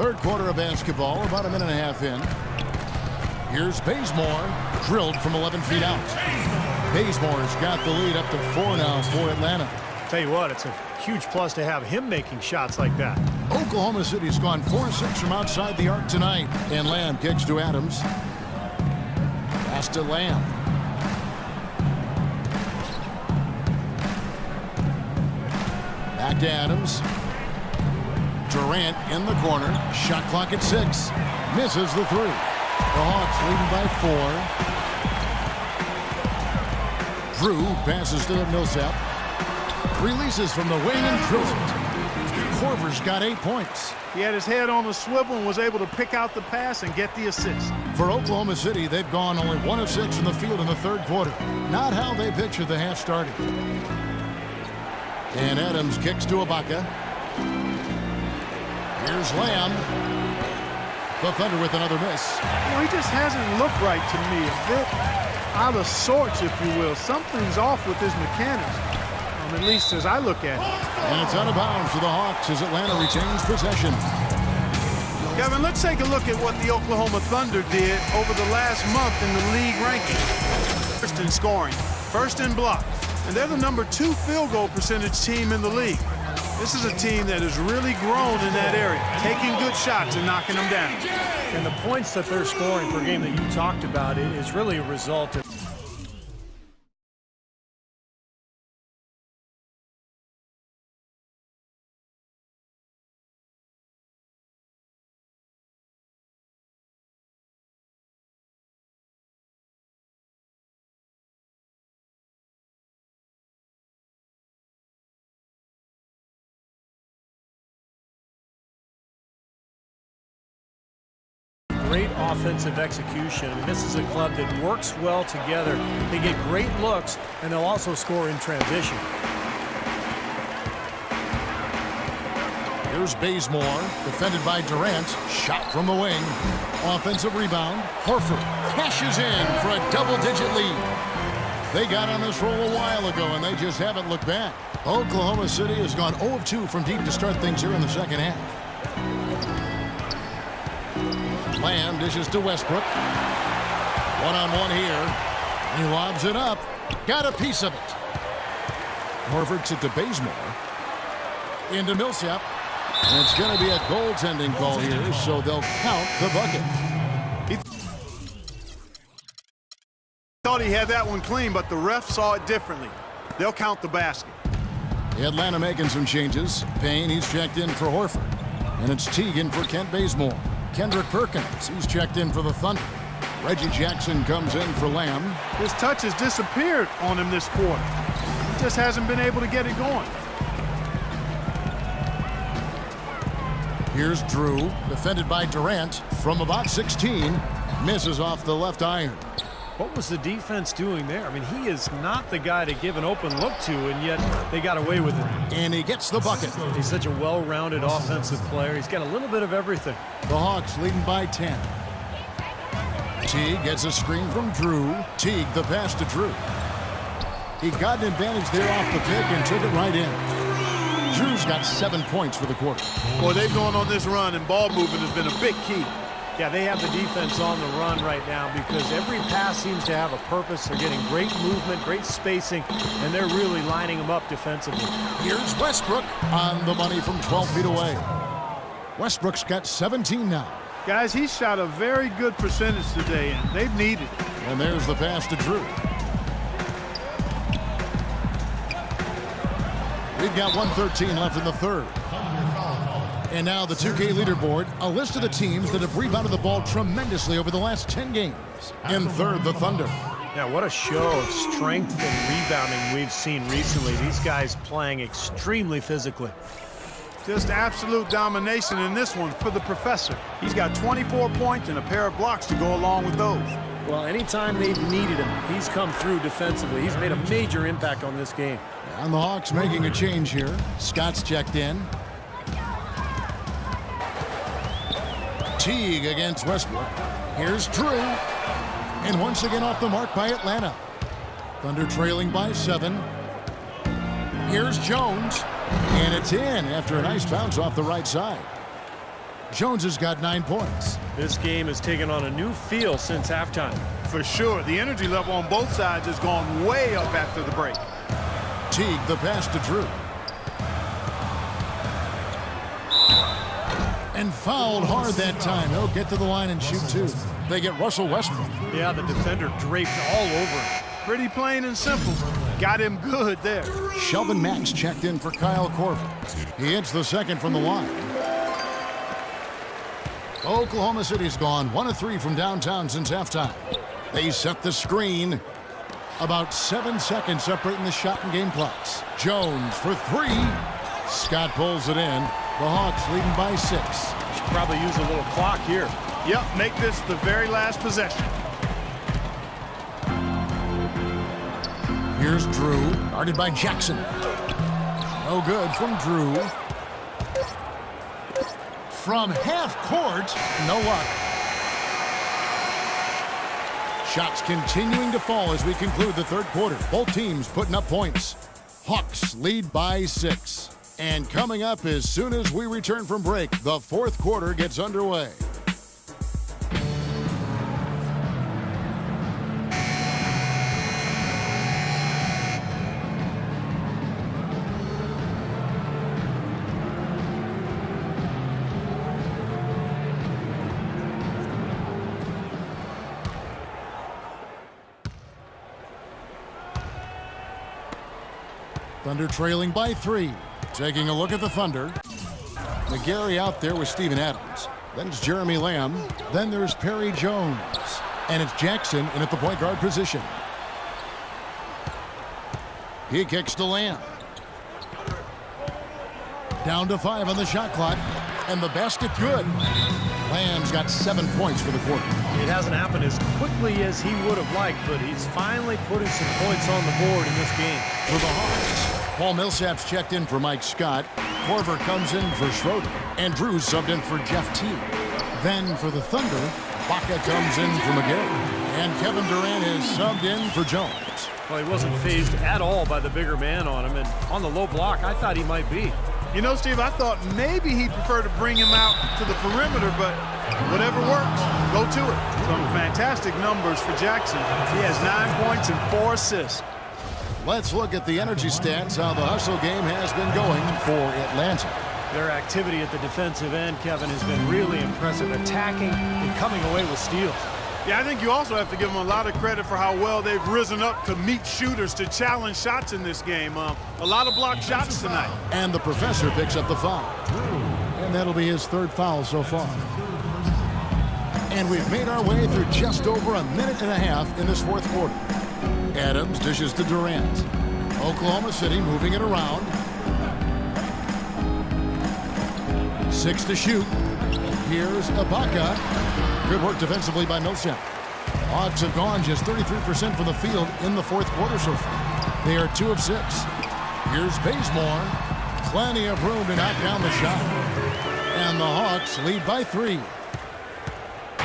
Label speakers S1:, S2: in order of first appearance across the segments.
S1: Third quarter of basketball, about a minute and a half in. Here's Bazemore, drilled from 11 feet out. Bazemore's got the lead up to 4 now for Atlanta.
S2: Tell you what, it's a huge plus to have him making shots like that.
S1: Oklahoma City's gone 4-6 from outside the arc tonight. And Lamb kicks to Adams. Pass to Lamb. Back to Adams. Durant in the corner. Shot clock at 6. Misses the 3. The Hawks leading by 4. Drew passes to Millsap. Releases from the wing and drills it. Korver's got 8 points.
S3: He had his head on the swivel and was able to pick out the pass and get the assist.
S1: For Oklahoma City, they've gone only 1 of 6 from the field in the third quarter. Not how they pictured the half starting. And Adams kicks to Ibaka. Here's Lamb. The Thunder with another miss.
S3: You know, he just hasn't looked right to me. A bit out of sorts, if you will. Something's off with his mechanics, at least as I look at it.
S1: And it's out of bounds for the Hawks as Atlanta retains possession.
S3: Kevin, let's take a look at what the Oklahoma Thunder did over the last month in the league rankings. First in scoring, first in blocks, and they're the number 2 field goal percentage team in the league. This is a team that has really grown in that area, taking good shots and knocking them down.
S2: And the points that they're scoring per game that you talked about is really a result of great offensive execution. And this is a club that works well together. They get great looks, and they'll also score in transition.
S1: Here's Bazemore, defended by Durant. Shot from the wing. Offensive rebound. Horford cashes in for a double-digit lead. They got on this roll a while ago, and they just haven't looked back. Oklahoma City has gone 0 of 2 from deep to start things here in the second half. Lamb dishes to Westbrook. One-on-one here. He lobs it up. Got a piece of it. Horford's it to Bazemore. Into Millsap. And it's going to be a goaltending call here, so they'll count the bucket.
S3: He thought he had that one clean, but the ref saw it differently. They'll count the basket.
S1: Atlanta making some changes. Payne, he's checked in for Horford. And it's Teagan for Kent Bazemore. Kendrick Perkins, he's checked in for the Thunder. Reggie Jackson comes in for Lamb.
S3: His touch has disappeared on him this quarter. He just hasn't been able to get it going.
S1: Here's Drew, defended by Durant from about 16. Misses off the left iron.
S2: What was the defense doing there? I mean, he is not the guy to give an open look to, and yet they got away with it.
S1: And he gets the bucket.
S2: He's such a well-rounded offensive player. He's got a little bit of everything.
S1: The Hawks leading by 10. Teague gets a screen from Drew. Teague, the pass to Drew. He got an advantage there off the pick and took it right in. Drew's got 7 points for the quarter.
S3: Boy, they've gone on this run, and ball movement has been a big key.
S2: Yeah, they have the defense on the run right now because every pass seems to have a purpose. They're getting great movement, great spacing, and they're really lining them up defensively.
S1: Here's Westbrook on the money from 12 feet away. Westbrook's got 17 now.
S3: Guys, he shot a very good percentage today, and they've needed it.
S1: And there's the pass to Drew. We've got 1:13 left in the third. And now the 2K leaderboard, a list of the teams that have rebounded the ball tremendously over the last 10 games. In third, the Thunder.
S2: Yeah, what a show of strength and rebounding we've seen recently. These guys playing extremely physically.
S3: Just absolute domination in this one for the professor. He's got 24 points and a pair of blocks to go along with those.
S2: Well, anytime they've needed him, he's come through defensively. He's made a major impact on this game.
S1: And the Hawks making a change here. Scott's checked in. Teague against Westbrook. Here's Drew. And once again off the mark by Atlanta. Thunder trailing by 7. Here's Jones. And it's in after a nice bounce off the right side. Jones has got 9 points.
S2: This game has taken on a new feel since halftime.
S3: For sure, the energy level on both sides has gone way up after the break.
S1: Teague, the pass to Drew. And fouled hard that time. He'll get to the line and shoot 2. They get Russell Westbrook.
S2: Yeah, the defender draped all over him.
S3: Pretty plain and simple. Got him good there.
S1: Shelvin Max checked in for Kyle Korver. He hits the second from the line. Oklahoma City's gone 1 of 3 from downtown since halftime. They set the screen. About 7 seconds separating the shot and game clocks. Jones for 3. Scott pulls it in. The Hawks leading by 6.
S2: Should probably use a little clock here.
S3: Yep, make this the very last possession.
S1: Here's Drew, guarded by Jackson. No good from Drew. From half court, no luck. Shots continuing to fall as we conclude the third quarter. Both teams putting up points. Hawks lead by 6. And coming up as soon as we return from break, the fourth quarter gets underway. Thunder trailing by 3. Taking a look at the Thunder. McGarry out there with Steven Adams. Then it's Jeremy Lamb. Then there's Perry Jones. And it's Jackson in at the point guard position. He kicks to Lamb. Down to 5 on the shot clock. And the basket good. Lamb's got 7 points for the quarter.
S2: It hasn't happened as quickly as he would have liked, but he's finally putting some points on the board in this game.
S1: For the Hawks, Paul Millsap's checked in for Mike Scott. Korver comes in for Schroeder. And Drew's subbed in for Jeff Teague. Then for the Thunder, Baca comes in for McGarry. And Kevin Durant is subbed in for Jones.
S2: Well, he wasn't fazed at all by the bigger man on him, and on the low block, I thought he might be.
S3: You know, Steve, I thought maybe he'd prefer to bring him out to the perimeter, but whatever works, go to it. Some fantastic numbers for Jackson. He has 9 points and 4 assists.
S1: Let's look at the energy stats, how the hustle game has been going for Atlanta.
S2: Their activity at the defensive end, Kevin, has been really impressive, attacking and coming away with steals.
S3: Yeah, I think you also have to give them a lot of credit for how well they've risen up to meet shooters, to challenge shots in this game. A lot of blocked shots tonight.
S1: And the professor picks up the foul. And that'll be his 3rd foul so far. And we've made our way through just over a minute and a half in this fourth quarter. Adams dishes to Durant. Oklahoma City moving it around. 6 to shoot. Here's Ibaka. Good work defensively by Millsap. Hawks have gone just 33% from the field in the fourth quarter so far. They are 2 of 6. Here's Bazemore. Plenty of room to knock down the shot. And the Hawks lead by 3.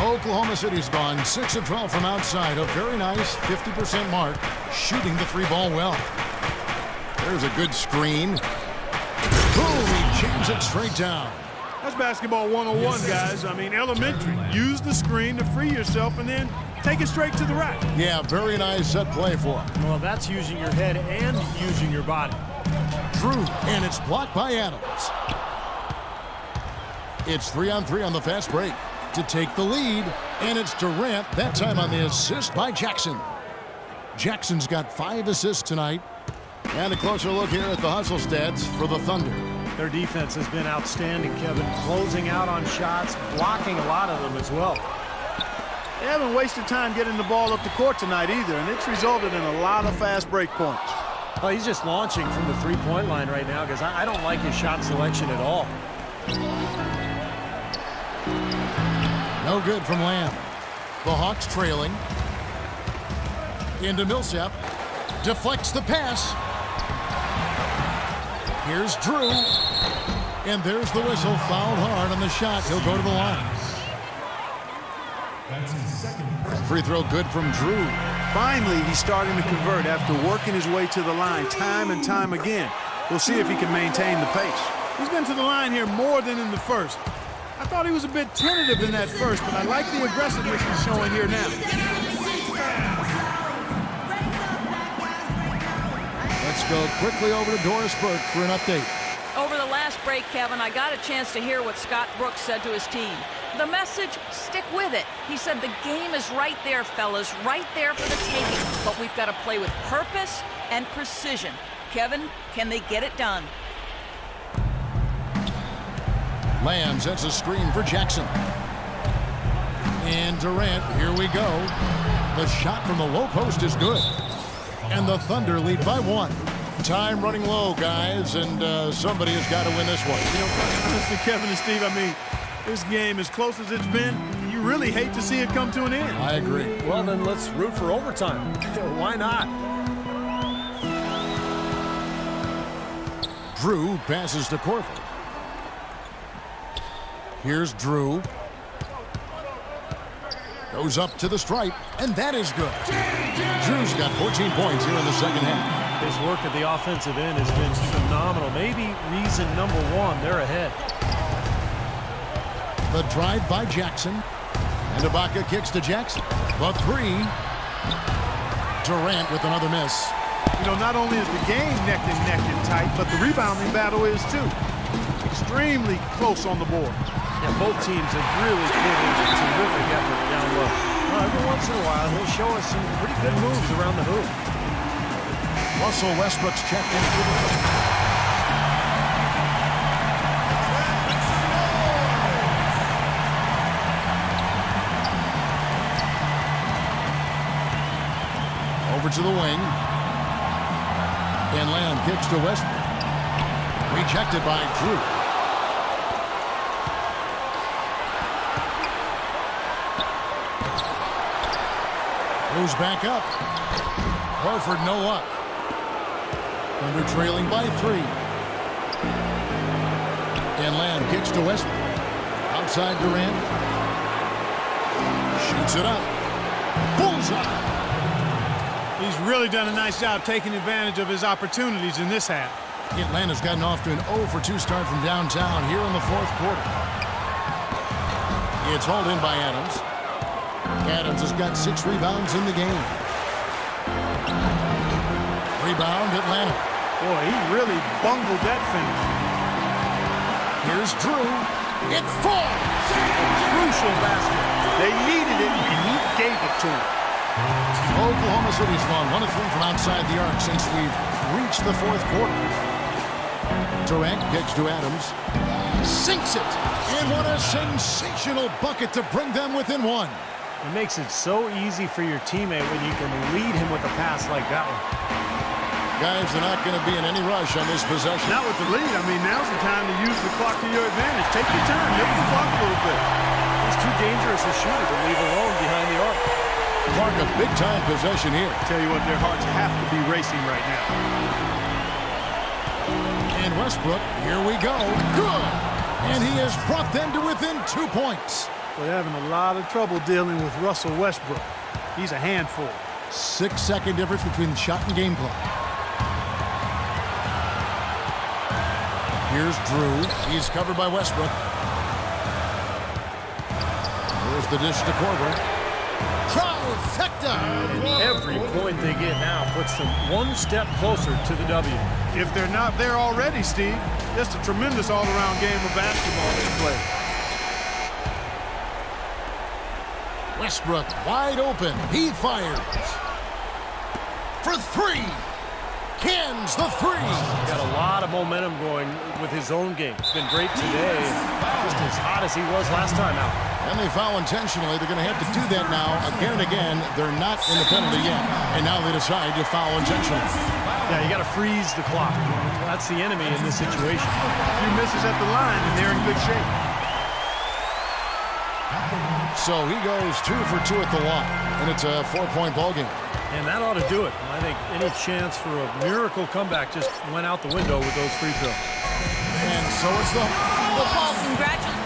S1: Oklahoma City's gone 6 of 12 from outside. A very nice 50% mark. Shooting the 3-ball well. There's a good screen. Boom! He jams it straight down.
S3: That's basketball 101, guys. I mean, elementary. Use the screen to free yourself and then take it straight to the rack.
S1: Yeah, very nice set play for him.
S2: Well, that's using your head and using your body.
S1: Drew, and it's blocked by Adams. It's 3-on-3 on the fast break to take the lead, and it's Durant, that time on the assist by Jackson. Jackson's got 5 assists tonight. And a closer look here at the hustle stats for the Thunder.
S2: Their defense has been outstanding, Kevin, closing out on shots, blocking a lot of them as well.
S3: They haven't wasted time getting the ball up the court tonight either, and it's resulted in a lot of fast break points.
S2: Oh, he's just launching from the three-point line right now because I don't like his shot selection at all.
S1: No good from Lamb. The Hawks trailing. Into Millsap. Deflects the pass. Here's Drew. And there's the whistle. Fouled hard on the shot. He'll go to the line. Free throw good from Drew.
S3: Finally, he's starting to convert after working his way to the line time and time again. We'll see if he can maintain the pace. He's been to the line here more than in the first. I thought he was a bit tentative in that first, but I like the aggressiveness he's showing here now.
S1: Let's go quickly over to Doris Burke for an update.
S4: Over the last break, Kevin, I got a chance to hear what Scott Brooks said to his team. The message, stick with it. He said the game is right there, fellas, right there for the taking. But we've got to play with purpose and precision. Kevin, can they get it done?
S1: Lamb sets a screen for Jackson. And Durant, here we go. The shot from the low post is good. And the Thunder lead by 1. Time running low, guys, and somebody has got to win this one.
S3: You know, Mr. Kevin and Steve, I mean, this game, as close as it's been, you really hate to see it come to an end.
S1: I agree.
S2: Well, then let's root for overtime. Why not?
S1: Drew passes to Corver. Here's Drew. Goes up to the stripe, and that is good. Drew's got 14 points here in the second half.
S2: His work at the offensive end has been phenomenal. Maybe reason number 1, they're ahead.
S1: The drive by Jackson. And Ibaka kicks to Jackson. The 3. Durant with another miss.
S3: You know, not only is the game neck and tight, but the rebounding battle is too. Extremely close on the board.
S2: Yeah, both teams have really put in a terrific effort down low. Well, every once in a while, he'll show us some pretty good moves around the hoop.
S1: Russell Westbrook's checked in for the play. Over to the wing. And Lamb kicks to Westbrook. Rejected by Drew. Moves back up. Horford no luck. Thunder trailing by 3. And Lamb kicks to Westbrook. Outside Durant. Shoots it up. Bullseye.
S3: He's really done a nice job taking advantage of his opportunities in this half.
S1: Atlanta's gotten off to an 0 for 2 start from downtown here in the 4th quarter. It's hauled in by Adams. Adams has got 6 rebounds in the game. Rebound, Atlanta.
S3: Boy, he really bungled that finish.
S1: Here's Drew. It falls!
S3: A crucial basket. They needed it, and he gave it to them.
S1: Oklahoma City's gone 1 of 3 from outside the arc since we've reached the 4th quarter. Durant kicks to Adams. Sinks it! And what a sensational bucket to bring them within 1.
S2: It makes it so easy for your teammate when you can lead him with a pass like that one.
S1: Guys, they're not going to be in any rush on this possession.
S3: Not with the lead. I mean, now's the time to use the clock to your advantage. Take your time. Milk the clock a little bit.
S2: He's too dangerous a shooter to leave alone behind the arc.
S1: Clark, a big-time possession here.
S3: Tell you what, their hearts have to be racing right now.
S1: And Westbrook, here we go. Good! And he has brought them to within 2 points.
S3: We're having a lot of trouble dealing with Russell Westbrook. He's a handful.
S1: 6-second difference between the shot and game clock. Here's Drew. He's covered by Westbrook. Here's the dish to Corver. Trifecta!
S2: Every point they get now puts them 1 step closer to the W.
S3: If they're not there already, Steve, just a tremendous all-around game of basketball they play.
S1: Westbrook wide open. He fires. For 3. Cans the 3.
S2: Got a lot of momentum going with his own game. It's been great today. Just as hot as he was last time out.
S1: And they foul intentionally. They're going to have to do that now again and again. They're not in the penalty yet. And now they decide to foul intentionally.
S2: Yeah, you got to freeze the clock. That's the enemy in this situation.
S3: A few misses at the line, and they're in good shape.
S1: So he goes 2 for 2 at the line, and it's a 4-point ball game.
S2: And that ought to do it. I think any chance for a miracle comeback just went out the window with those free throws.
S1: And so it's the
S4: Well, Paul, congratulations.